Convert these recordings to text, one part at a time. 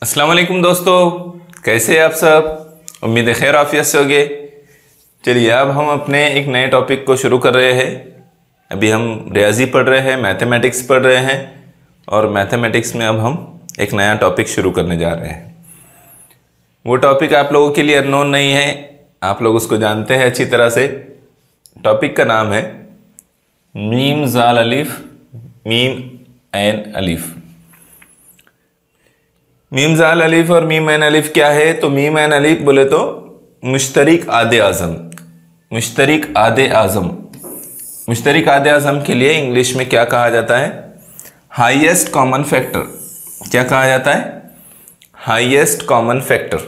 अस्सलाम वालेकुम दोस्तों, कैसे हैं आप सब। उम्मीद है खैर आफियत से होगे। चलिए अब हम अपने एक नए टॉपिक को शुरू कर रहे हैं। अभी हम रियाजी पढ़ रहे हैं, मैथमेटिक्स पढ़ रहे हैं और मैथमेटिक्स में अब हम एक नया टॉपिक शुरू करने जा रहे हैं। वो टॉपिक आप लोगों के लिए अननोन नहीं है, आप लोग उसको जानते हैं अच्छी तरह से। टॉपिक का नाम है मीम जाल अलिफ मीम ऐन अलिफ। मीम जाल अलिफ और मीम ऐन अलिफ क्या है? तो मीम ऐन अलिफ बोले तो मुश्तरिक आदे आज़म। मुश्तरिक आदे आज़म, मुश्तरिक आदे आज़म के लिए इंग्लिश में क्या कहा जाता है? Highest common factor. क्या कहा जाता है? Highest common factor.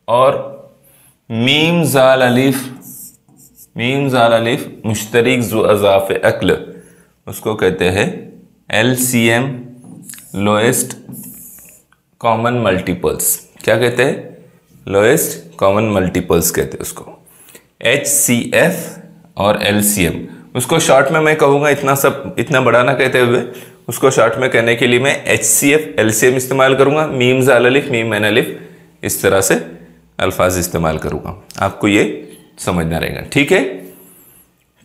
और मीम जाल अलिफ, मीम जाल अलिफ मुश्तरिक ज़ु अज़ाफ़े अक्ल, उसको कहते हैं LCM, लोएस्ट कॉमन मल्टीपल्स। क्या कहते हैं? लोएस्ट कॉमन मल्टीपल्स कहते हैं उसको, HCF और LCM। उसको शॉर्ट में मैं कहूँगा, इतना बड़ा ना कहते हुए उसको शॉर्ट में कहने के लिए मैं HCF LCM इस्तेमाल करूँगा। मीम जाल अलिफ मीम ऐन अलिफ इस तरह से अल्फाज इस्तेमाल करूँगा, आपको ये समझना रहेगा, ठीक है।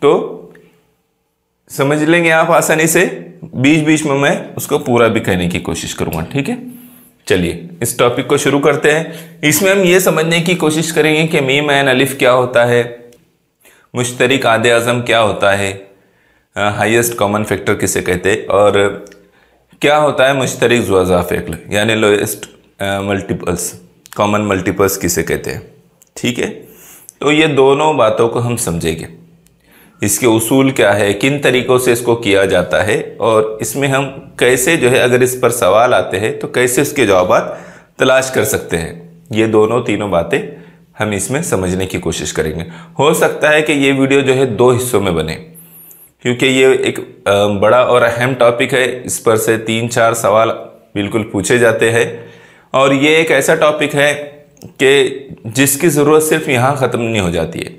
तो समझ लेंगे आप आसानी से, बीच बीच में मैं उसको पूरा भी कहने की कोशिश करूँगा, ठीक है। चलिए इस टॉपिक को शुरू करते हैं। इसमें हम ये समझने की कोशिश करेंगे कि मीम ऐन अलिफ क्या होता है, मुश्तरिक आदे आज़म क्या होता है, हाईएस्ट कॉमन फैक्टर किसे कहते हैं, और क्या होता है मुश्तरिक ज़ु अज़ाफ़े अक्ल यानी लोएस्ट मल्टीपल्स, कॉमन मल्टीपल्स किसे कहते हैं, ठीक है। तो ये दोनों बातों को हम समझेंगे, इसके उसूल क्या है, किन तरीक़ों से इसको किया जाता है, और इसमें हम कैसे जो है अगर इस पर सवाल आते हैं तो कैसे उसके जवाब तलाश कर सकते हैं। ये दोनों तीनों बातें हम इसमें समझने की कोशिश करेंगे। हो सकता है कि ये वीडियो जो है 2 हिस्सों में बने, क्योंकि ये एक बड़ा और अहम टॉपिक है। इस पर से 3-4 सवाल बिल्कुल पूछे जाते हैं, और ये एक ऐसा टॉपिक है कि जिसकी ज़रूरत सिर्फ यहाँ ख़त्म नहीं हो जाती है,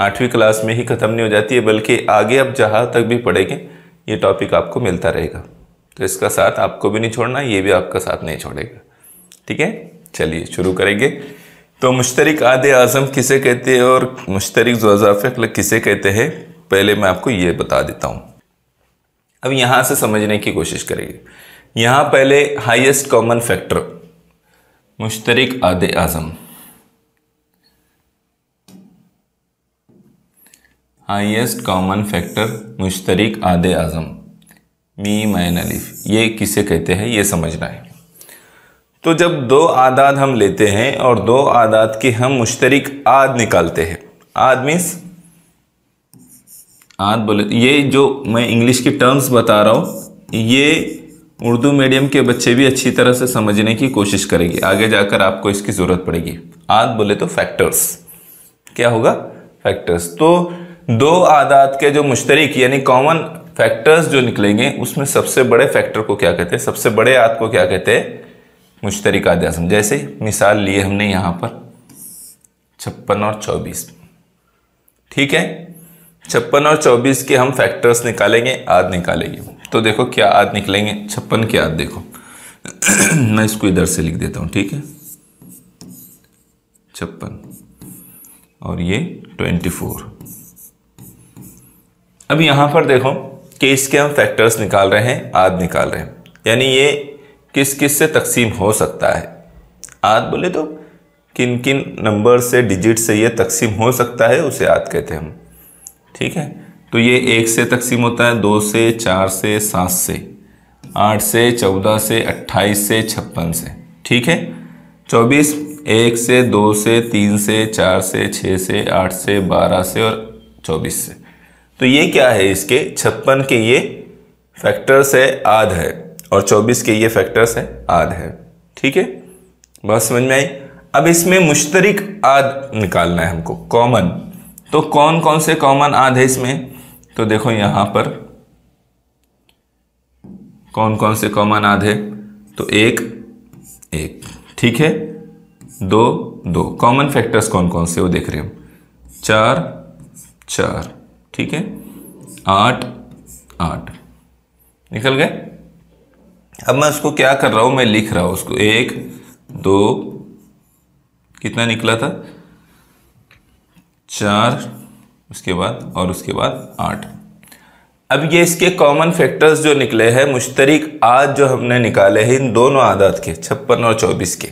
8वीं क्लास में ही ख़त्म नहीं हो जाती है, बल्कि आगे अब जहाँ तक भी पढ़ेंगे ये टॉपिक आपको मिलता रहेगा। तो इसका साथ आपको भी नहीं छोड़ना, ये भी आपका साथ नहीं छोड़ेगा, ठीक है। चलिए शुरू करेंगे। तो मुश्तरिक आदे आज़म किसे कहते हैं और मुश्तरिक ज़ु अज़ाफ़े अक्ल किसे कहते हैं, पहले मैं आपको ये बता देता हूँ। अब यहाँ से समझने की कोशिश करेंगे। यहाँ पहले हाईएस्ट कॉमन फैक्टर मुश्तरिक आदे आज़म, हाईएस्ट कॉमन फैक्टर मुश्तरिक आदे आज़म मीम ऐन अलिफ, ये किसे कहते हैं ये समझना है। तो जब 2 आदाद हम लेते हैं और 2 आदाद के हम मुश्तरिक आद निकालते हैं, आद मीन्स आद बोले, ये जो मैं इंग्लिश की टर्म्स बता रहा हूँ ये उर्दू मीडियम के बच्चे भी अच्छी तरह से समझने की कोशिश करेंगे, आगे जाकर आपको इसकी ज़रूरत पड़ेगी। आद बोले तो फैक्टर्स, क्या होगा? फैक्टर्स। तो 2 आदाद के जो मुश्तरिक यानी कॉमन फैक्टर्स जो निकलेंगे, उसमें सबसे बड़े फैक्टर को क्या कहते हैं, सबसे बड़े आद को क्या कहते हैं? मुश्तरिक आदे आज़म। जैसे मिसाल लिए हमने यहाँ पर 56 और 24, ठीक है। 56 और 24 के हम फैक्टर्स निकालेंगे, आद निकालेंगे। तो देखो क्या आद निकलेंगे, 56 के आद देखो मैं इसको इधर से लिख देता हूँ, ठीक है। 56 और ये 24। अब यहाँ पर देखो कि इसके हम फैक्टर्स निकाल रहे हैं, आद निकाल रहे हैं, यानी ये किस किस से तकसीम हो सकता है। आद बोले तो किन किन नंबर से, डिजिट से ये तकसीम हो सकता है, उसे आद कहते हैं हम, ठीक है। तो ये 1 से तकसीम होता है, 2 से, 4 से, 7 से, 8 से, 14 से, 28 से, 56 से, ठीक है। 24 1 से, 2 से, 3 से, 4 से, 6 से, 8 से, 12 से और 24 से। तो ये क्या है? इसके 56 के ये फैक्टर्स है, आद है, और 24 के ये फैक्टर्स है, आद है, ठीक है। बात समझ में आई? अब इसमें मुश्तरिक आद निकालना है हमको, कॉमन। तो कौन कौन से कॉमन आद है इसमें? तो देखो यहाँ पर कौन कौन से कॉमन आद है। तो 1 1, ठीक है। 2 2, कॉमन फैक्टर्स कौन कौन से वो देख रहे हैं हम। 4 4, ठीक है। 8 8 निकल गए। अब मैं उसको क्या कर रहा हूँ, मैं लिख रहा हूँ उसको 1 2 कितना निकला था 4, उसके बाद 8। अब ये इसके कॉमन फैक्टर्स जो निकले हैं, मुश्तरक आद जो हमने निकाले हैं इन दोनों आदात के 56 और 24 के,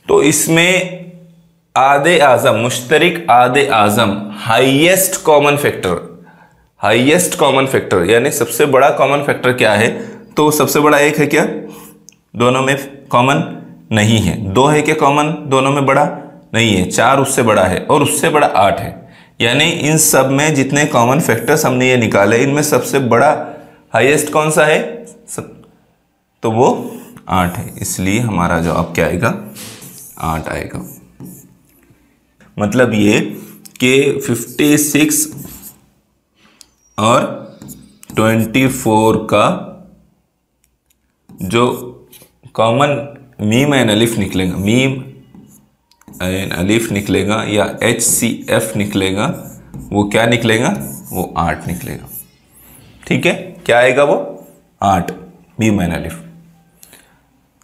तो इसमें आदे आज़म, मुश्तरक आदे आज़म हाईएस्ट कॉमन फैक्टर यानी सबसे बड़ा कॉमन फैक्टर क्या है, तो सबसे बड़ा 1 है क्या, दोनों में कॉमन नहीं है। 2 है क्या कॉमन, दोनों में बड़ा नहीं है। 4 उससे बड़ा है और उससे बड़ा 8 है। यानी इन सब में जितने कॉमन फैक्टर्स हमने ये निकाले, इनमें सबसे बड़ा हाईएस्ट कौन सा है, तो वो 8 है। इसलिए हमारा जवाब क्या आएगा, 8 आएगा। मतलब ये कि 56 और 24 का जो कॉमन मीम एन अलिफ निकलेगा, मीम एन अलिफ निकलेगा या HCF निकलेगा, वो क्या निकलेगा, वो 8 निकलेगा। ठीक है, क्या आएगा वो 8 मीम एन अलिफ।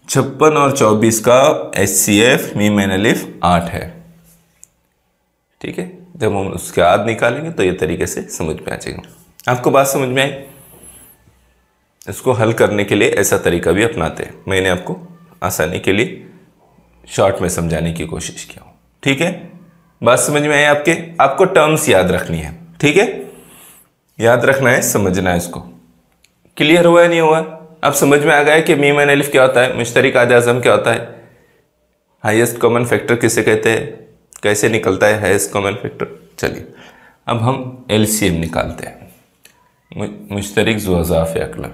56 और 24 का HCF मीम एन अलिफ 8 है। ठीक है, जब हम उसके आद निकालेंगे तो ये तरीके से समझ में आ जाएगा। आपको बात समझ में आई? इसको हल करने के लिए ऐसा तरीका भी अपनाते हैं। मैंने आपको आसानी के लिए शॉर्ट में समझाने की कोशिश किया हूँ। ठीक है, बात समझ में आई आपके? आपको टर्म्स याद रखनी है। ठीक है, याद रखना है, समझना है इसको। क्लियर हुआ है नहीं हुआ? अब समझ में आ गया कि मीम एन अलिफ क्या होता है, मुश्तरक आदे आज़म क्या होता है, हाईएस्ट कॉमन फैक्टर किसे कहते हैं, कैसे निकलता है हाईएस्ट कॉमन फैक्टर। चलिए अब हम LCM निकालते हैं, मुश्तरक ज़ुअज़ाफ़ अक़ल।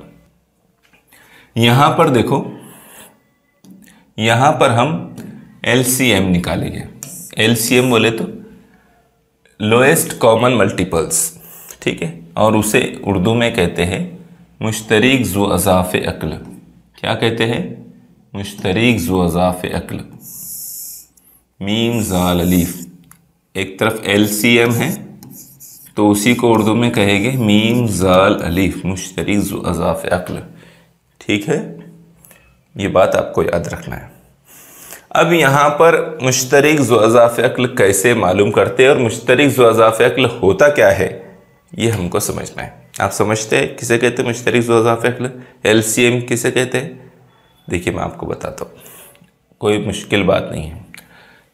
यहां पर देखो, यहां पर हम LCM निकालेंगे। LCM बोले तो लोएस्ट कॉमन मल्टीपल्स। ठीक है, और उसे उर्दू में कहते हैं मुश्तरक ज़ुअज़ाफ़ अक़ल। क्या कहते हैं, मुश्तरक ज़ुअज़ाफ़ अक़ल। मीम ज़ाल अलीफ। एक तरफ LCM है तो उसी को उर्दू में कहेंगे मीम ज़ाल अलीफ, मुश्तरक ज़ुअज़ाफ़ अक़ल। ठीक है, ये बात आपको याद रखना है। अब यहाँ पर मुश्तरक ज़ुअज़ाफ़ अक़ल कैसे मालूम करते हैं और मुश्तरक ज़ुअज़ाफ़ अक़ल होता क्या है, ये हमको समझना है। आप समझते हैं किसे कहते हैं मुश्तरक ज़ुअज़ाफ़ अक़ल, LCM किसे कहते हैं? देखिए मैं आपको बताता हूँ, कोई मुश्किल बात नहीं है।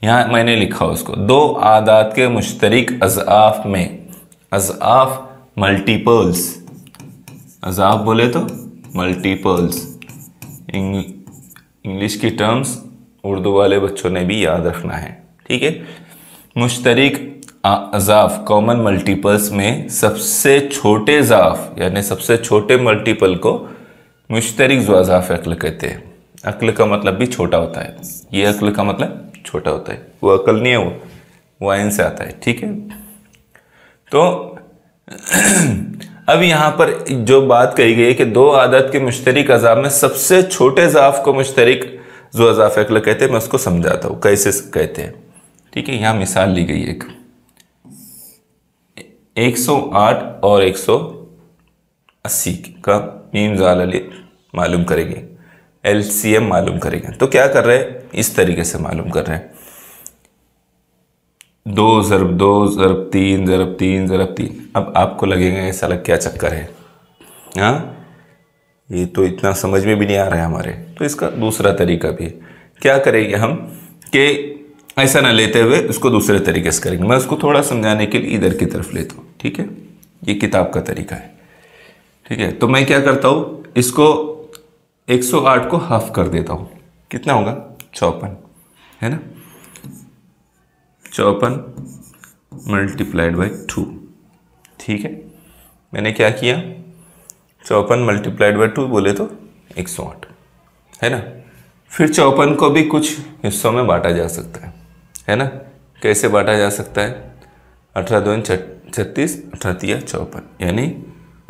यहाँ मैंने लिखा उसको, 2 आदात के मुश्तरक अज़आफ़ में, अज़आफ़ मल्टीपल्स, अज़आफ़ बोले तो मल्टीपल्स। इंग्लिश की टर्म्स उर्दू वाले बच्चों ने भी याद रखना है। ठीक है, मुश्तरक अज़ाफ़ कॉमन मल्टीपल्स में सबसे छोटे ज़ाफ़ यानी सबसे छोटे मल्टीपल को मुश्तरक ज़ुअज़ाफ़ अक़ल कहते हैं। अक़ल का मतलब भी छोटा होता है, ये अक़ल का मतलब छोटा होता है, वो अक़ल नहीं है, वो आइन से आता है। ठीक है, तो अब यहाँ पर जो बात कही गई है कि 2 आदत के मुश्तरक अज़ाफ़ में सबसे छोटे ज़ाफ़ को मुश्तरक ज़ुअज़ाफ़ अक़ल कहते हैं। मैं उसको समझाता हूँ कैसे कहते हैं। ठीक है, यहाँ मिसाल ली गई है, 108 और 180 का मीम ज़ाल अलिफ मालूम करेंगे, LCM मालूम करेंगे। तो क्या कर रहे हैं, इस तरीके से मालूम कर रहे हैं, 2 ज़रब 2 ज़रब 3 ज़रब 3 ज़रब 3। अब आपको लगेगा ऐसा लग क्या चक्कर है, हाँ ये तो इतना समझ में भी नहीं आ रहा है हमारे। तो इसका दूसरा तरीका भी है। क्या करेंगे हम कि ऐसा ना लेते हुए उसको दूसरे तरीके से करेंगे। मैं उसको थोड़ा समझाने के लिए इधर की तरफ लेता हूँ। ठीक है, ये किताब का तरीका है। ठीक है, तो मैं क्या करता हूँ, इसको 108 को हाफ कर देता हूँ। कितना होगा, 54 है ना, 54 मल्टीप्लाइड बाई 2। ठीक है, मैंने क्या किया, 54 मल्टीप्लाइड बाई 2 बोले तो 108 है ना। फिर 54 को भी कुछ हिस्सों में बांटा जा सकता है ना। कैसे बांटा जा सकता है, 18 2 36, 18 3 54, यानी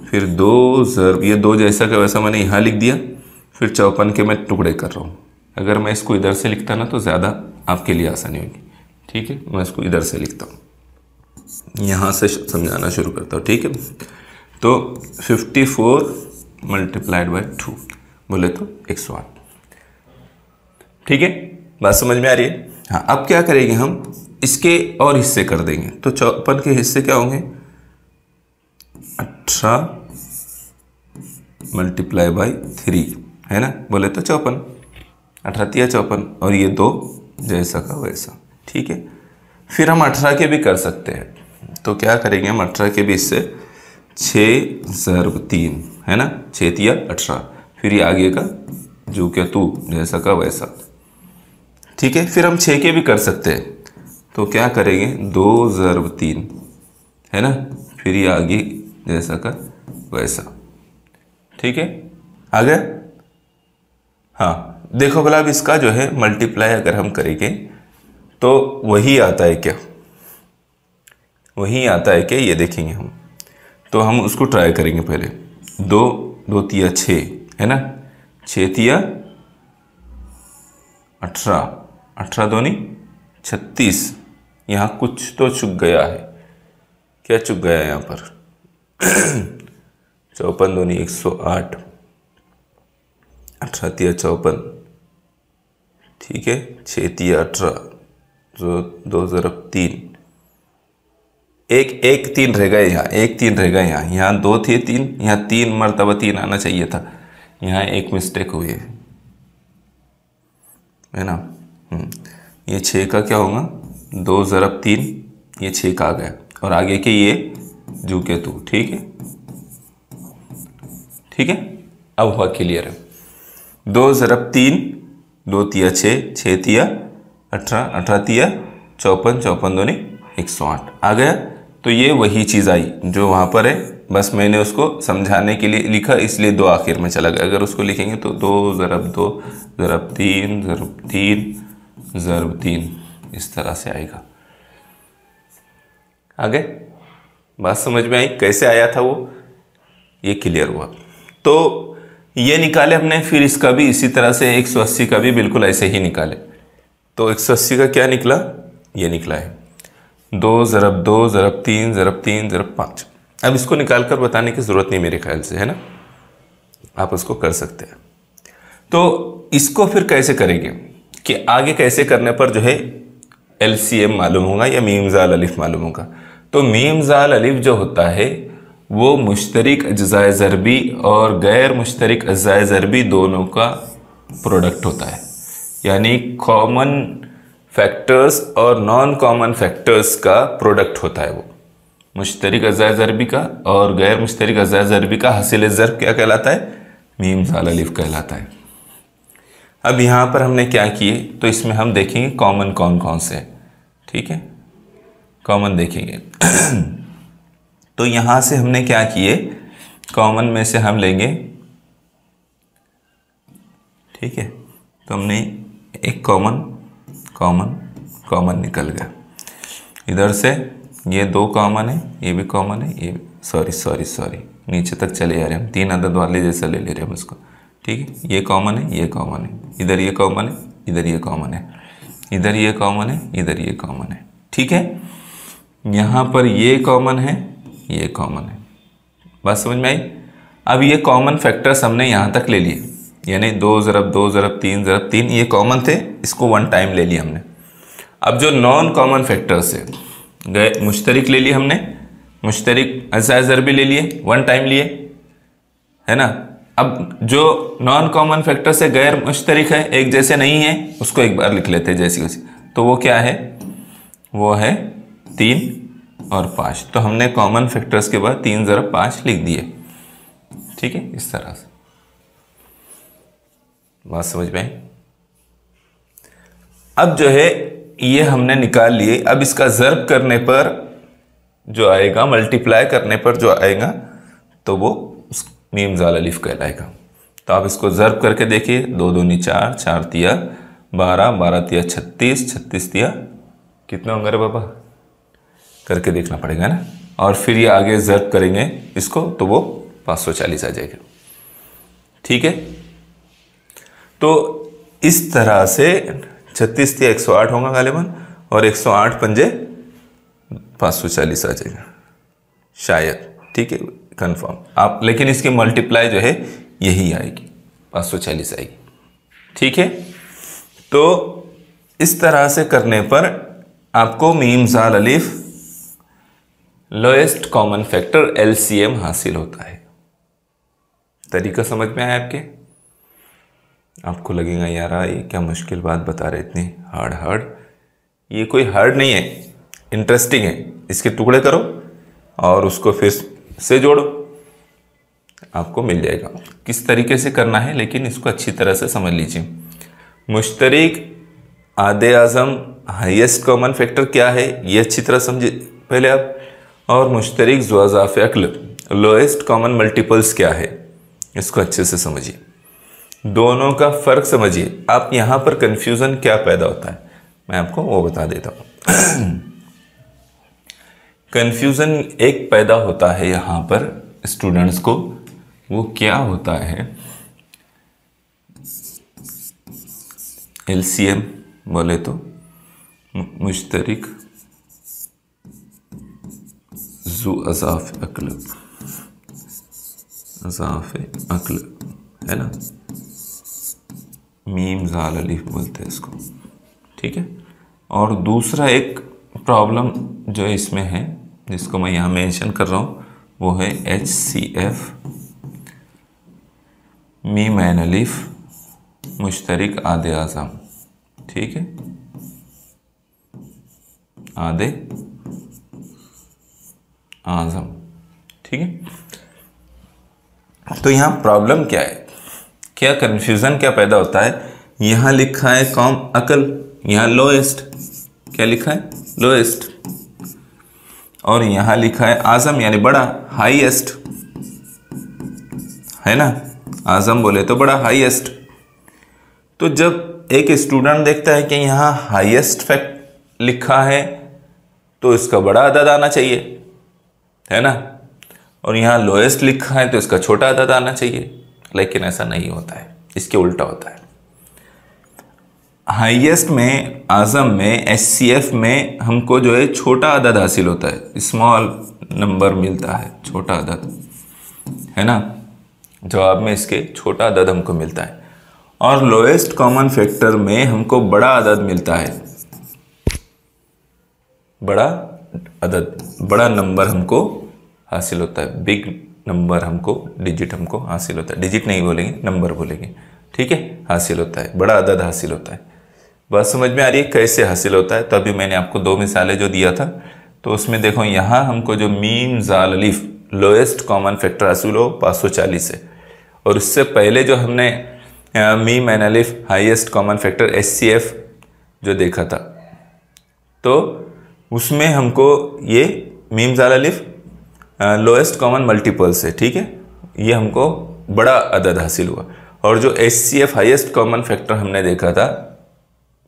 फिर 2 ज़रब ये 2 जैसा का वैसा मैंने यहाँ लिख दिया। फिर 54 के मैं टुकड़े कर रहा हूँ। अगर मैं इसको इधर से लिखता ना तो ज़्यादा आपके लिए आसानी होगी। ठीक है, मैं इसको इधर से लिखता हूँ, यहाँ से समझाना शुरू करता हूँ। ठीक है, तो 54 मल्टीप्लाइड बाई 2 बोले तो 108। ठीक है, बात समझ में आ रही है? हाँ, अब क्या करेंगे हम, इसके और हिस्से कर देंगे। तो 54 के हिस्से क्या होंगे, 18 मल्टीप्लाई बाई 3 है ना, बोले तो 54, 18 या 54, और ये 2 जैसा का वैसा। ठीक है, फिर हम 18 के भी कर सकते हैं। तो क्या करेंगे हम, 18 के भी इससे 6 ज़रब 3 है ना, 6 तिया 18, फिर ये आगे का जो क्या तू जैसा का वैसा। ठीक है, फिर हम 6 के भी कर सकते हैं। तो क्या करेंगे, 2 ज़रब 3 है ना, फिर ये आगे जैसा का वैसा। ठीक है, आ गया? हाँ, देखो भला अब इसका जो है मल्टीप्लाई अगर हम करेंगे तो वही आता है क्या, वही आता है क्या, ये देखेंगे हम। तो हम उसको ट्राई करेंगे पहले। 2 तिया 6 है ना, 6 तिया 18, 18 दूनी 36। यहाँ कुछ तो चुक गया है, क्या चुक गया है यहाँ पर? 54 दूनी 108, 18 तिया 54, ठीक है, 6 तिया 18, जो 2 ज़रब 3, एक 3 रह गए यहाँ, एक 3 रह गए यहाँ, यहाँ 2 थे 3, यहाँ 3 मरतबा 3 आना चाहिए था, यहाँ एक मिस्टेक हुई है ना। ये 6 का क्या होगा, 2 ज़रब 3, ये 6 का आ गया, और आगे के ये जू के तू। ठीक है, ठीक है, अब हुआ क्लियर है। 2 ज़रब 3, 2 तिया 6, 6 तिया 18, 18 तिया 54, 54 दूनी 108 आ गया। तो ये वही चीज़ आई जो वहाँ पर है, बस मैंने उसको समझाने के लिए लिखा, इसलिए 2 आखिर में चला गया। अगर उसको लिखेंगे तो 2 ज़रब 2 ज़रब 3 ज़रब 3 ज़रब 3 इस तरह से आएगा। आगे बात समझ में आई कैसे आया था वो, ये क्लियर हुआ। तो ये निकाले हमने, फिर इसका भी इसी तरह से 180 का भी बिल्कुल ऐसे ही निकाले। तो 180 का क्या निकला, ये निकला है 2 ज़रब 2 ज़रब 3 ज़रब 3 ज़रब 5। अब इसको निकाल कर बताने की ज़रूरत नहीं मेरे ख्याल से, है ना, आप उसको कर सकते हैं। तो इसको फिर कैसे करेंगे कि आगे कैसे करने पर जो है LCM मालूम होगा या मीम ज़ाल अलिफ मालूम होगा। तो मीम ज़ाल अलिफ जो होता है वो मुश्तरिक अज्ज़ाए ज़रबी और गैर मुश्तरिक अज्ज़ाए ज़रबी दोनों का प्रोडक्ट होता है, यानी कॉमन फैक्टर्स और नॉन कॉमन फैक्टर्स का प्रोडक्ट होता है। वो मुश्तरिक अज्ज़ाए ज़रबी का और गैर मुश्तरिक अज्ज़ाए ज़रबी का हासिल ज़रब क्या कहलाता है, मीम ज़ाल अलिफ कहलाता है। अब यहाँ पर हमने क्या किए, तो इसमें हम देखेंगे कॉमन कौन कौन से हैं। ठीक है, कॉमन देखेंगे। तो यहाँ से हमने क्या किए, कॉमन में से हम लेंगे, ठीक है, तो हमने एक कॉमन निकल गया। इधर से ये 2 कॉमन है, ये भी कॉमन है, ये सॉरी नीचे तक चले जा रहे हैं हम, 3 अदद वाले जैसा ले ले रहे हैं हम उसको। ठीक है, ये कॉमन है, ये कॉमन है, इधर ये कॉमन है, इधर ये कॉमन है, इधर ये कॉमन है, इधर ये कॉमन है। ठीक है, यहाँ पर ये कॉमन है, ये कॉमन है। बात समझ में आई? अब ये कॉमन फैक्टर्स हमने यहाँ तक ले लिए, यानी 2 ज़रब 2 ज़रब 3 ज़रब 3 ये कॉमन थे, इसको 1 टाइम ले लिया हमने। अब जो नॉन कॉमन फैक्टर्स है, गए मुश्तरिक ले लिए हमने, मुश्तरिक अज्ज़ाए ज़रबी ले लिए, 1 टाइम लिए, है ना। अब जो नॉन कॉमन फैक्टर से गैर मुश्तरिक है, एक जैसे नहीं है, उसको एक बार लिख लेते हैं जैसी वैसी। तो वो क्या है, वो है 3 और 5। तो हमने कॉमन फैक्टर्स के बाद 3 ज़रब 5 लिख दिए। ठीक है, इस तरह से बात समझ में आई। अब जो है ये हमने निकाल लिए। अब इसका ज़रब करने पर जो आएगा, मल्टीप्लाई करने पर जो आएगा, तो वो मीम ज़ाल अलिफ कहलाएगा। तो आप इसको ज़रब करके देखिए, 2 दूनी 4, 4 तिया 12, 12 तिया 36, 36 तिया कितना होंगे रे बाबा, करके देखना पड़ेगा ना। और फिर ये आगे ज़रब करेंगे इसको, तो वो 540 आ जाएगा। ठीक है, तो इस तरह से 36 तिया 108 होगा गालिबन, और 108 पंजे 540 आ जाएगा शायद। ठीक है, कंफर्म आप, लेकिन इसकी मल्टीप्लाई जो है यही आएगी, 540 आएगी। ठीक है, तो इस तरह से करने पर आपको मीम जाल अलिफ लोएस्ट कॉमन फैक्टर एलसीएम हासिल होता है। तरीका समझ में आया आपके? आपको लगेगा यार ये क्या मुश्किल बात बता रहे, इतनी हार्ड। ये कोई हार्ड नहीं है, इंटरेस्टिंग है। इसके टुकड़े करो और उसको फिर से जोड़ो, आपको मिल जाएगा। किस तरीके से करना है लेकिन इसको अच्छी तरह से समझ लीजिए। मुश्तरिक आधे आज़म हाईएस्ट कॉमन फैक्टर क्या है ये अच्छी तरह समझिए पहले आप, और मुश्तरिक ज़ुआज़ाफ़ अक्ल लोएस्ट कॉमन मल्टीपल्स क्या है इसको अच्छे से समझिए। दोनों का फ़र्क समझिए। आप यहाँ पर कन्फ्यूज़न क्या पैदा होता है मैं आपको वो बता देता हूँ। कन्फ्यूज़न एक पैदा होता है यहाँ पर स्टूडेंट्स को, वो क्या होता है, एलसीएम बोले तो मुश्तरिक ज़ुआज़ाफ़ अक्ल, ज़ाफ़ अक्ल है ना, मीम जाल अलिफ बोलते हैं इसको, ठीक है। और दूसरा एक प्रॉब्लम जो इसमें है जिसको मैं यहाँ मेंशन कर रहा हूँ वो है HCF मीम ऐन अलिफ मुश्तरिक आधे आज़म, ठीक है, आधे आज़म, ठीक है। तो यहाँ प्रॉब्लम क्या है, क्या कन्फ्यूज़न क्या पैदा होता है। यहाँ लिखा है कॉम अकल, यहाँ लोएस्ट, क्या लिखा है लोएस्ट, और यहाँ लिखा है आज़म यानी बड़ा, हाईएस्ट है ना, आज़म बोले तो बड़ा, हाईएस्ट। तो जब एक स्टूडेंट देखता है कि यहाँ हाईएस्ट फैक्ट लिखा है तो इसका बड़ा अदद आना चाहिए, है ना, और यहाँ लोएस्ट लिखा है तो इसका छोटा अदद आना चाहिए, लेकिन ऐसा नहीं होता है, इसके उल्टा होता है। हाईएस्ट में, आज़म में, HCF में हमको जो है छोटा अदद हासिल होता है, स्मॉल नंबर मिलता है, छोटा अदद है ना, जवाब में इसके छोटा अदद हमको मिलता है। और लोएस्ट कॉमन फैक्टर में हमको बड़ा अदद मिलता है, बड़ा अदद, बड़ा नंबर हमको हासिल होता है, बिग नंबर हमको, डिजिट हमको हासिल होता है, डिजिट नहीं बोलेंगे नंबर बोलेंगे, ठीक है, हासिल होता है, बड़ा अदद हासिल होता है। बात समझ में आ रही है कैसे हासिल होता है। तो अभी मैंने आपको 2 मिसालें जो दिया था तो उसमें देखो यहाँ हमको जो मीम जाल अलिफ लोएस्ट कॉमन फैक्टर हासिल हो 540 से, और उससे पहले जो हमने मीम ऐन अलिफ हाईएस्ट कॉमन फैक्टर HCF जो देखा था तो उसमें हमको ये मीम जाल अलिफ लोएस्ट कॉमन मल्टीपल से, ठीक है, ये हमको बड़ा अदद हासिल हुआ। और जो HCF हाईएस्ट कॉमन फैक्टर हमने देखा था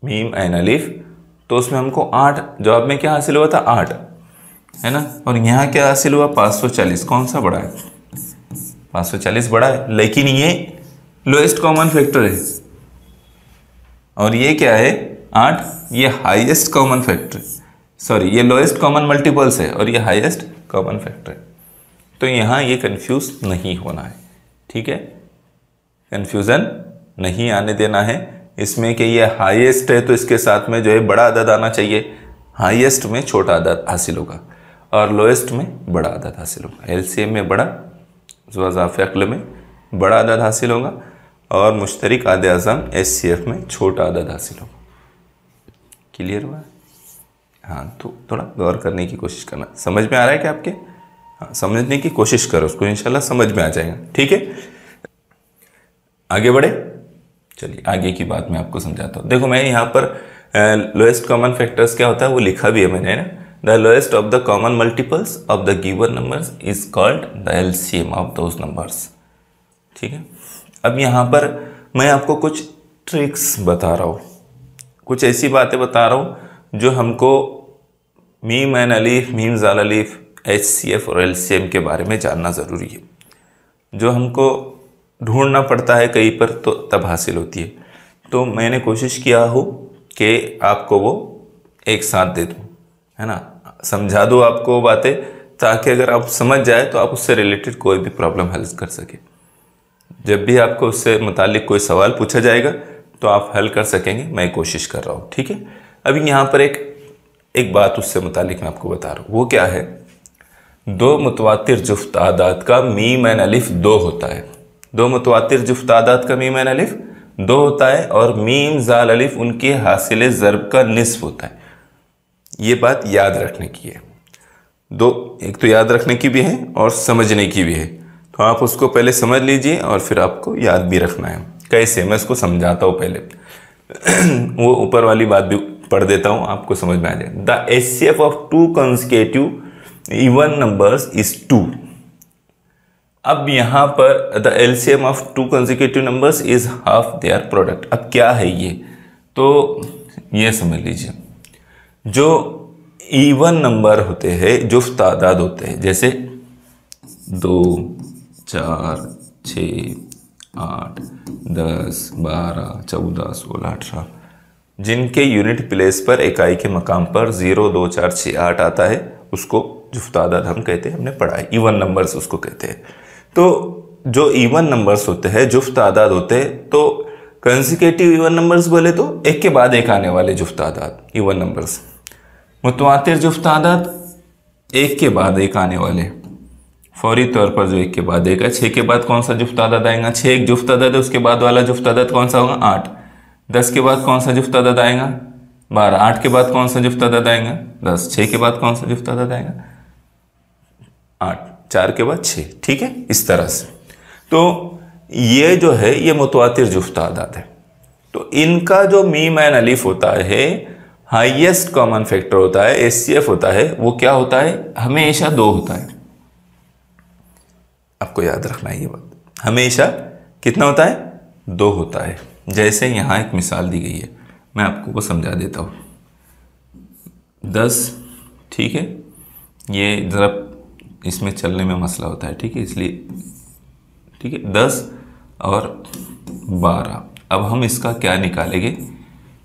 मीम ऐन अलिफ, तो उसमें हमको 8, जवाब में क्या हासिल हुआ था 8, है ना, और यहाँ क्या हासिल हुआ 540। कौन सा बड़ा है, 540 बड़ा है, लेकिन ये लोएस्ट कॉमन फैक्टर है, और ये क्या है 8, ये हाईएस्ट कॉमन फैक्टर, सॉरी ये लोएस्ट कॉमन मल्टीपल्स है और ये हाईएस्ट कॉमन फैक्टर है। तो यहाँ ये कंफ्यूज नहीं होना है, ठीक है, कंफ्यूजन नहीं आने देना है इसमें कि ये हाईएस्ट है तो इसके साथ में जो है बड़ा अदद आना चाहिए, हाईएस्ट में छोटा अदद हासिल होगा और लोएस्ट में बड़ा अदद हासिल होगा। एलसीएम में बड़ा, ज़ुआज़ाफ़ अक्ल में बड़ा अदद हासिल होगा और मुश्तरिक आधे आज़म HCF में छोटा अदद हासिल होगा। क्लियर हुआ? हाँ, तो थोड़ा गौर करने की कोशिश करना। समझ में आ रहा है क्या आपके? हाँ, समझने की कोशिश करो, उसको इंशाल्लाह समझ में आ जाएगा, ठीक है। आगे बढ़े, चलिए आगे की बात मैं आपको समझाता हूँ। देखो मैं यहाँ पर लोएस्ट कॉमन फैक्टर्स क्या होता है वो लिखा भी है मैंने ना, the lowest of the common multiples of the given numbers is called the LCM of those numbers, ठीक है। अब यहाँ पर मैं आपको कुछ ट्रिक्स बता रहा हूँ, कुछ ऐसी बातें बता रहा हूँ जो हमको मीम ऐन अलिफ, मीम जाल अलिफ, HCF और LCM के बारे में जानना ज़रूरी है, जो हमको ढूंढना पड़ता है कहीं पर तो तब हासिल होती है। तो मैंने कोशिश किया हो कि आपको वो एक साथ दे दूँ, है ना, समझा दूँ आपको बातें, ताकि अगर आप समझ जाए तो आप उससे रिलेटेड कोई भी प्रॉब्लम हल कर सके। जब भी आपको उससे मुतालिक कोई सवाल पूछा जाएगा तो आप हल कर सकेंगे, मैं कोशिश कर रहा हूँ। ठीक है, अभी यहाँ पर एक बात उससे मुतालिक मैं आपको बता रहा हूँ, वो क्या है, दो मुतवातिर जुफ्त आदाद का मीम एन अलिफ 2 होता है। दो मुतवातिर जुफ्त आदाद का मीम एन अलिफ 2 होता है और मीम जाल अलिफ उनके हासिल ज़र्ब का निस्फ होता है। ये बात याद रखने की है। दो, एक तो याद रखने की भी है और समझने की भी है, तो आप उसको पहले समझ लीजिए और फिर आपको याद भी रखना है। कैसे, मैं इसको समझाता हूँ पहले वो ऊपर वाली बात भी पढ़ देता हूँ, आपको समझ में आ जाए। The HCF of 2 consecutive even numbers is 2। अब यहाँ पर the LCM of 2 consecutive numbers is half their product. अब क्या है ये, तो ये समझ लीजिए, जो इवन नंबर होते हैं, जुफ्त तादाद होते हैं, जैसे 2, 4, 6, 8, 10, 12, 14, 16, 18, जिनके यूनिट प्लेस पर इकाई के मकाम पर 0, 2, 4, 6, 8 आता है, उसको जुफ्त तादाद हम कहते हैं, हमने पढ़ा है, इवन नंबर्स उसको कहते हैं। तो जो इवन नंबर्स होते हैं, जुफ्त तादाद होते हैं, तो कंसेक्यूटिव इवन नंबर्स बोले तो एक के बाद एक आने वाले जुफ्त तादाद इवन नंबर्स। मुतवातिर जुफ्त तादाद एक के बाद एक आने वाले, फौरी तौर पर जो एक के बाद एक है। 6 के बाद कौन सा जुफ्त तादाद आएगा, 6 एक जुफ्त तादाद है, उसके बाद वाला जुफ्त तादाद कौन सा होगा, 8। 10 के बाद कौन सा जुफ्त तादाद आएगा, 12। 8 के बाद कौन सा जुफ्त तादाद आएगा, 10। 6 के बाद कौन सा जुफ्त तादाद आएगा, 8। 4 के बाद 6। ठीक है, इस तरह से। तो ये जो है ये मुतवातिर जुफ्त तादाद है। तो इनका जो मीम एन अलिफ होता है, हाईएस्ट कॉमन फैक्टर होता है, HCF होता है, वो क्या होता है, हमेशा 2 होता है। आपको याद रखना है ये बात, हमेशा कितना होता है, 2 होता है। जैसे यहाँ एक मिसाल दी गई है, मैं आपको वो समझा देता हूँ। 10, ठीक है, ये ज़रा इसमें चलने में मसला होता है, ठीक है, इसलिए ठीक है, 10 और 12। अब हम इसका क्या निकालेंगे,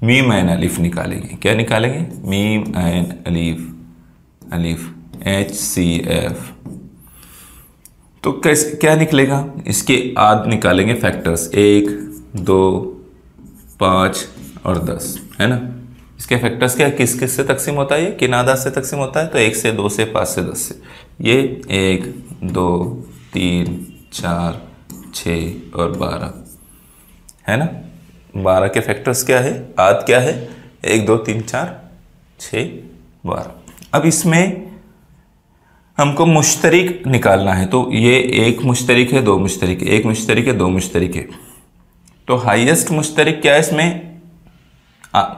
मीम एन अलिफ निकालेंगे। क्या निकालेंगे, मीम एन अलिफ HCF। तो कैसे, क्या निकलेगा, इसके आद निकालेंगे फैक्टर्स, 1, 2, 5 और 10, है ना। इसके फैक्टर्स क्या, किस किस से तकसीम होता है, ये किन आदाद से तकसीम होता है, तो 1 से 2 से 5 से 10 से। ये 1, 2, 3, 4, 6 और 12, है ना। 12 के फैक्टर्स क्या है, आद क्या है, 1, 2, 3, 4, 6, 12। अब इसमें हमको मुश्तरिक निकालना है, तो ये एक मुश्तरिक है, 2 मुश्तरिक है, 1 मुश्तरिक है, 2 मुश्तरिक है। तो हाईएस्ट मुश्तरिक क्या है इसमें,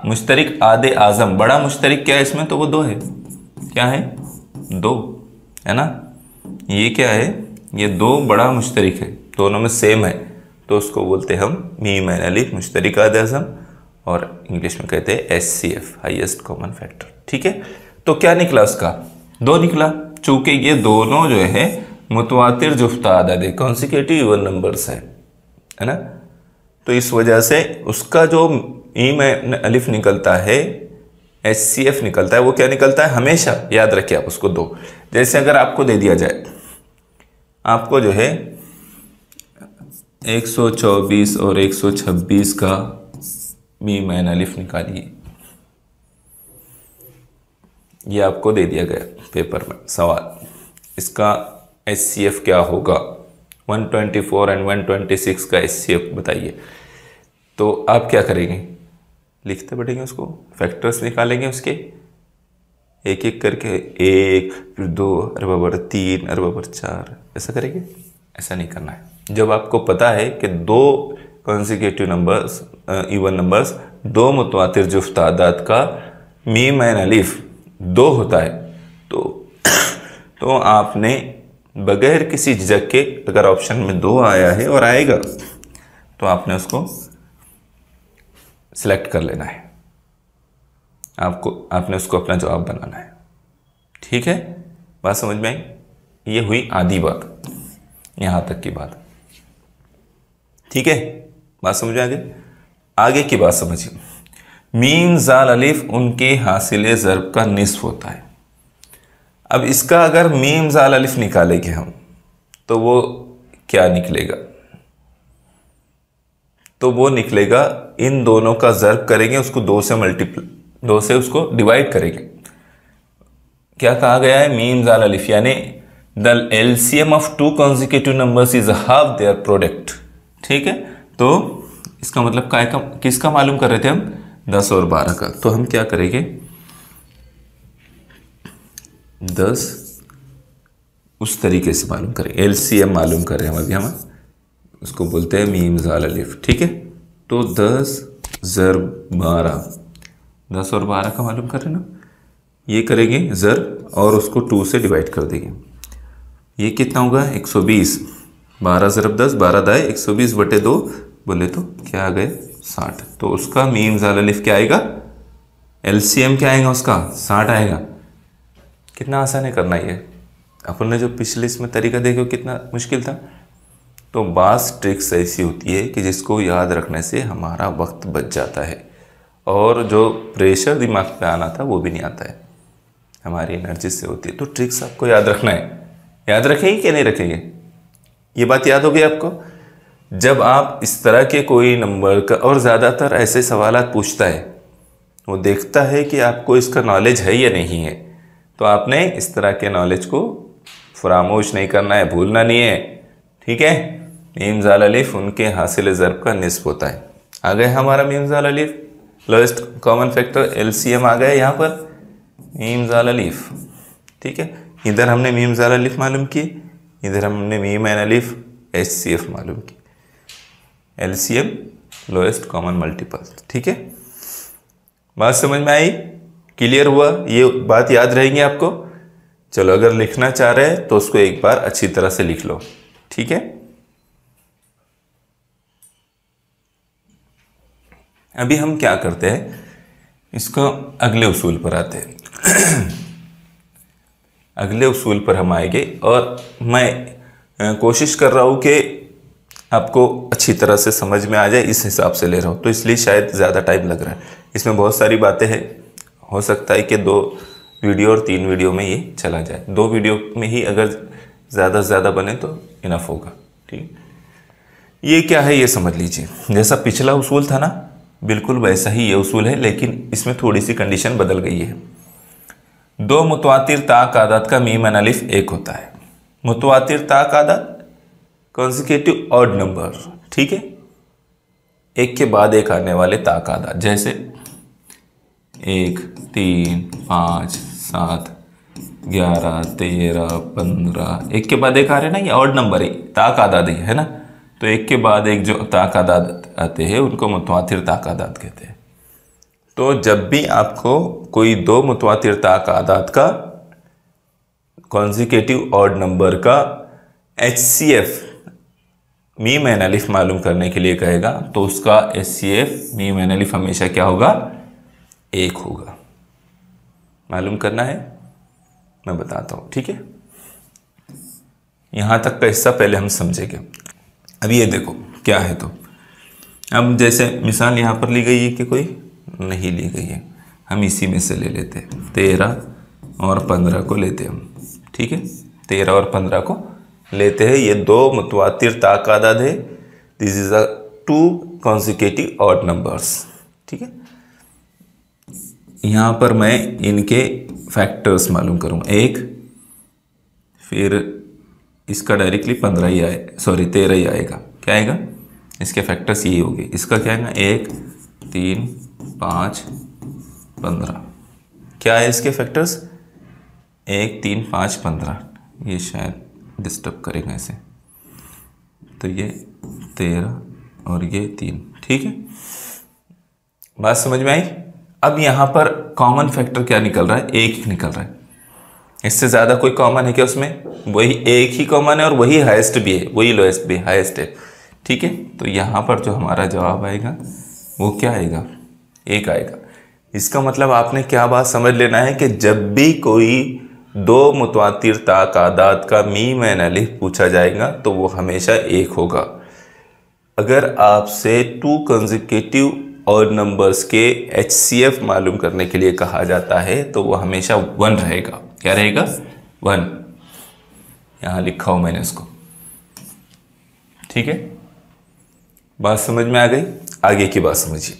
मुश्तरिक आदे आज़म, बड़ा मुश्तरिक क्या है इसमें, तो वो 2 है। क्या है, 2, है ना। ये क्या है, ये 2 बड़ा मुश्तरिक है, दोनों में सेम है, तो उसको बोलते हैं हम मीम एन अलिफ मुश्तरिक आदे आज़म, और इंग्लिश में कहते हैं HCF, हाईएस्ट कॉमन फैक्टर। ठीक है, तो क्या निकला उसका, 2 निकला। चूंकि ये दोनों जो है मुतवातिर जुफ्त आदाद है, कॉन्सिक्यूटिव इवन नंबर्स है ना, तो इस वजह से उसका जो मीम एन अलिफ निकलता है, HCF निकलता है, वो क्या निकलता है, हमेशा याद रखिए आप उसको 2। जैसे अगर आपको दे दिया जाए, आपको जो है 124 और 126 का मीम एन अलिफ निकालिए, ये आपको दे दिया गया पेपर में सवाल, इसका HCF क्या होगा, 124 एंड 126 का HCF बताइए। तो आप क्या करेंगे, लिखते बढ़ेंगे उसको, फैक्टर्स निकालेंगे उसके एक एक करके, 1 फिर 2 अरे बाबर 3 अरे बाबर 4, ऐसा करेंगे। ऐसा नहीं करना है। जब आपको पता है कि 2 कॉन्सिक्यूटिव नंबर्स, इवन नंबर्स, 2 मुतवातिर जुफ्त तादाद का मीम एन अलिफ 2 होता है, तो आपने बगैर किसी झिझक के, अगर ऑप्शन में 2 आया है और आएगा, तो आपने उसको सिलेक्ट कर लेना है, आपने उसको अपना जवाब बनाना है। ठीक है, बात समझ में आई। ये हुई आधी बात, यहां तक की बात। ठीक है, बात समझ में आ गई। आगे की बात समझिए, मीम जाल अलिफ उनके हासिल ज़र्ब का निस्फ होता है। अब इसका अगर मीम जाल अलिफ निकालेंगे हम, तो वो क्या निकलेगा, तो वो निकलेगा, इन दोनों का ज़र्ब करेंगे, उसको 2 से उसको डिवाइड करेंगे। क्या कहा गया है, मीम जाल अलिफ, यानी the LCM of 2 consecutive numbers is half their product. ठीक है, तो इसका मतलब किसका मालूम कर रहे थे हम, 10 और 12 का। तो हम क्या करेंगे, 10 उस तरीके से मालूम करें, एलसीएम मालूम करें हम अभी, हम उसको बोलते हैं मीम जाल अलिफ। ठीक है, तो 10 ज़र्ब 12, 10 और 12 का मालूम कर रहे ना, ये करेंगे ज़र्ब और उसको 2 से डिवाइड कर देंगे। ये कितना होगा, 120, 12 ज़र्ब 10, 12 दाए 120 बटे 2 बोले तो क्या आ गए, 60। तो उसका मीम जाल अलिफ क्या आएगा, एलसीएम क्या आएगा उसका, 60 आएगा। कितना आसान है करना ये, अपन ने जो पिछले इसमें तरीका देखो कितना मुश्किल था। तो बास ट्रिक्स ऐसी होती है कि जिसको याद रखने से हमारा वक्त बच जाता है और जो प्रेशर दिमाग पे आना था वो भी नहीं आता है, हमारी एनर्जी से होती है। तो ट्रिक्स आपको याद रखना है, याद रखेंगे कि नहीं रखेंगे, ये बात याद होगी आपको। जब आप इस तरह के कोई नंबर का, और ज़्यादातर ऐसे सवालात पूछता है, वो देखता है कि आपको इसका नॉलेज है या नहीं है, तो आपने इस तरह के नॉलेज को फरामोश नहीं करना है, भूलना नहीं है। ठीक है, मीम जाल अलिफ उनके हासिल ज़र्ब का निस्ब होता है। आ गए हमारा मीम जाल अलिफ, लोएस्ट कॉमन फैक्टर एलसीएम आ गया यहाँ पर, मीम जाल अलिफ। ठीक है, इधर हमने मीम जाल अलिफ मालूम की, इधर हमने मीम एन अलिफ एचसीएफ मालूम की, एलसीएम लोएस्ट कॉमन मल्टीपल। ठीक है, बात समझ में आई, क्लियर हुआ, ये बात याद रहेंगी आपको। चलो अगर लिखना चाह रहे हैं तो उसको एक बार अच्छी तरह से लिख लो। ठीक है, अभी हम क्या करते हैं, इसको अगले उसूल पर आते हैं। अगले उसूल पर हम आएंगे और मैं कोशिश कर रहा हूँ कि आपको अच्छी तरह से समझ में आ जाए, इस हिसाब से ले रहा हूँ, तो इसलिए शायद ज़्यादा टाइम लग रहा है। इसमें बहुत सारी बातें हैं, हो सकता है कि 2 वीडियो और 3 वीडियो में ये चला जाए। 2 वीडियो में ही अगर ज़्यादा से ज़्यादा बने तो इनफ होगा। ठीक, ये क्या है ये समझ लीजिए। जैसा पिछला उसूल था ना, बिल्कुल वैसा ही ये उसूल है, लेकिन इसमें थोड़ी सी कंडीशन बदल गई है। 2 मुतवातिर ताक़ादात का मीम एन अलिफ 1 होता है। मुतवातिर ताक़ादात कॉन्सिक्यूटिव ऑड नंबर। ठीक है, एक के बाद एक आने वाले ताक़ादात, जैसे 1, 3, 5, 7, 11, 13, 15, एक के बाद एक आ रहे हैं ना, ये ऑड नंबर है, ताक़ादात है ना। तो एक के बाद एक जो ताक़ादात आते हैं उनको मुतवातिर ताक़ादात कहते हैं। तो जब भी आपको कोई 2 मुतवातिर ताक़ादात का कॉन्सिक्यूटिव ऑड नंबर का एचसीएफ मीम एन अलिफ मालूम करने के लिए कहेगा, तो उसका एचसीएफ मीम एन अलिफ हमेशा क्या होगा, 1 होगा। मालूम करना है, मैं बताता हूँ। ठीक है, यहाँ तक का हिस्सा पहले हम समझेंगे। अब ये देखो क्या है, तो अब जैसे मिसाल यहाँ पर ली गई है कि कोई नहीं ली गई है, हम इसी में से ले लेते हैं। 13 और 15 को लेते हैं हम। ठीक है, 13 और 15 को लेते हैं, ये 2 मुतवातिर ताक़ादात है। This is a 2 consecutive odd numbers. ठीक है, यहाँ पर मैं इनके फैक्टर्स मालूम करूँगा। 1, फिर इसका डायरेक्टली 15 ही आए, सॉरी 13 ही आएगा। क्या आएगा, इसके फैक्टर्स यही होंगे। इसका क्या आएगा, 1, 3, 5, 15। क्या है इसके फैक्टर्स, 1, 3, 5, 15। ये शायद डिस्टर्ब करेगा ऐसे, तो ये 13 और ये 3। ठीक है, बात समझ में आई। अब यहाँ पर कॉमन फैक्टर क्या निकल रहा है, 1 ही निकल रहा है। इससे ज़्यादा कोई कॉमन है क्या उसमें, वही 1 ही कॉमन है और वही हाईएस्ट भी है, वही लोएस्ट भी हाईएस्ट है। ठीक है, तो यहाँ पर जो हमारा जवाब आएगा वो क्या आएगा, 1 आएगा। इसका मतलब आपने क्या बात समझ लेना है कि जब भी कोई 2 मुतवातिर ताक़ादात का मीम एन अलिफ पूछा जाएगा तो वो हमेशा 1 होगा। अगर आपसे 2 कॉन्सिक्यूटिव ऑड नंबर्स के एचसीएफ मालूम करने के लिए कहा जाता है तो वो हमेशा 1 रहेगा। क्या रहेगा, 1। यहाँ लिखा हूँ मैंने इसको। ठीक है, बात समझ में आ गई? आगे की बात समझिए।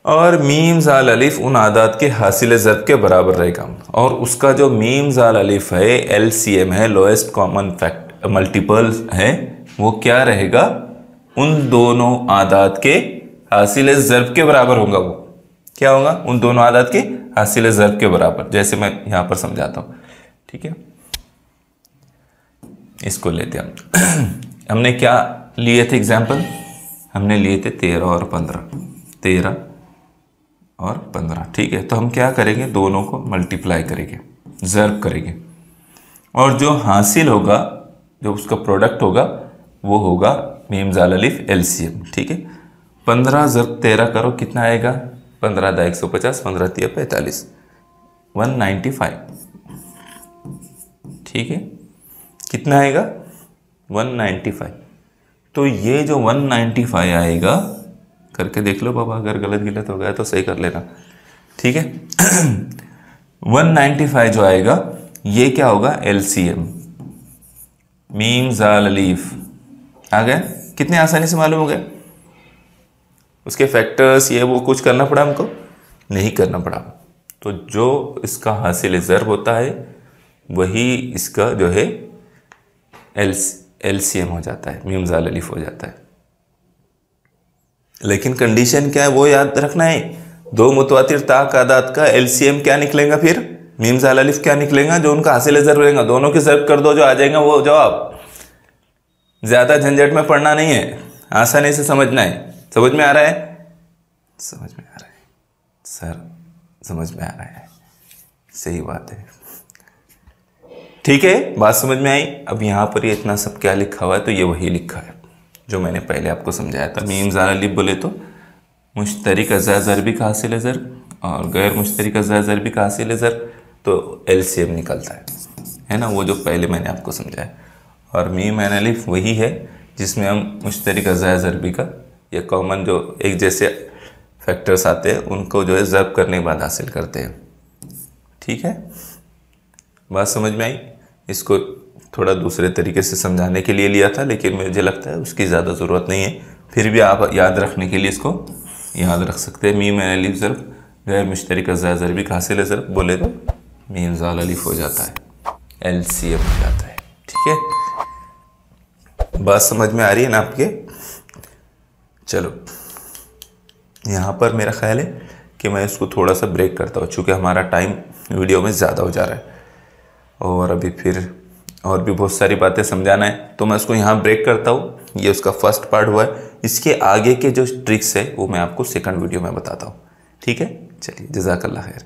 और मीम जाल अलिफ उन आदात के हासिल ज़र्ब के बराबर रहेगा, और उसका जो मीम जाल अलिफ है LCM है, लोएस्ट कॉमन फैक्ट मल्टीपल है, वो क्या रहेगा? उन दोनों आदात के हासिल ज़र्ब के बराबर होगा। वो क्या होगा? उन दोनों आदात के हासिल ज़र्ब के बराबर। जैसे मैं यहां पर समझाता हूं, ठीक है? इसको लेते हम हमने क्या लिए थे एग्जाम्पल? हमने लिए थे 13 और 15, 13 और 15, ठीक है? तो हम क्या करेंगे? दोनों को मल्टीप्लाई करेंगे, ज़र्ब करेंगे, और जो हासिल होगा, जो उसका प्रोडक्ट होगा, वो होगा मीम जाल अलिफ LCM, ठीक है? 15 ज़र्ब 13 करो, कितना आएगा? 15 × 150, 15 × 45, 195, ठीक है? कितना आएगा? 195। तो ये जो 195 आएगा, करके देख लो बाबा, अगर गलत हो गया तो सही कर लेना, ठीक है? 195 जो आएगा, ये क्या होगा? LCM, मीम जाल अलिफ। आ गया? कितने आसानी से मालूम हो गया? उसके फैक्टर्स ये वो कुछ करना पड़ा हमको? नहीं करना पड़ा। तो जो इसका हासिल ज़र्ब होता है वही इसका जो है LCM हो जाता है, मीम जाल अलिफ हो जाता है। लेकिन कंडीशन क्या है वो याद रखना है। दो मुतवातिर ताक आदात का LCM क्या निकलेगा? फिर मीम जाल अलिफ क्या निकलेगा? जो उनका हासिल ज़र्ब रहेगा, दोनों के ज़र्ब कर दो, जो आ जाएगा वो जवाब। ज़्यादा झंझट में पढ़ना नहीं है, आसानी से समझना है। समझ में आ रहा है? समझ में आ रहा है सर, समझ में आ रहा है, सही बात है, ठीक है? बात समझ में आई? अब यहाँ पर ये इतना सब क्या लिखा हुआ है? तो ये वही लिखा है जो मैंने पहले आपको समझाया था। मीम जाल अलिफ बोले तो मुश्तरिक अज़ा ज़रबी का हासिल ज़र्ब और गैर मुश्तरिक अज़ा ज़रबी का हासिल ज़र्ब, तो LCM निकलता है ना? वो जो पहले मैंने आपको समझाया। और मीम एन अलिफ वही है जिसमें हम मुश्तरिक अज़ा ज़रबी का या कॉमन जो एक जैसे फैक्टर्स आते हैं उनको जो है ज़र्ब करने के बाद हासिल करते हैं, ठीक है? बात समझ में आई? इसको थोड़ा दूसरे तरीके से समझाने के लिए लिया था, लेकिन मुझे लगता है उसकी ज़्यादा ज़रूरत नहीं है। फिर भी आप याद रखने के लिए इसको याद रख सकते हैं। मीम एन अलिफ ज़र्ब गैर मुश्तरिक अज़ा ज़रबी का हासिल ज़र्ब बोले तो मीम जाल अलिफ हो जाता है, LCM हो जाता है, ठीक है? बात समझ में आ रही है ना आपके? चलो, यहाँ पर मेरा ख्याल है कि मैं इसको थोड़ा सा ब्रेक करता हूँ, चूँकि हमारा टाइम वीडियो में ज़्यादा हो जा रहा है और अभी फिर और भी बहुत सारी बातें समझाना है, तो मैं उसको यहाँ ब्रेक करता हूँ। ये उसका फर्स्ट पार्ट हुआ है। इसके आगे के जो ट्रिक्स है वो मैं आपको सेकंड वीडियो में बताता हूँ, ठीक है? चलिए, जज़ाकल्लाह खैर।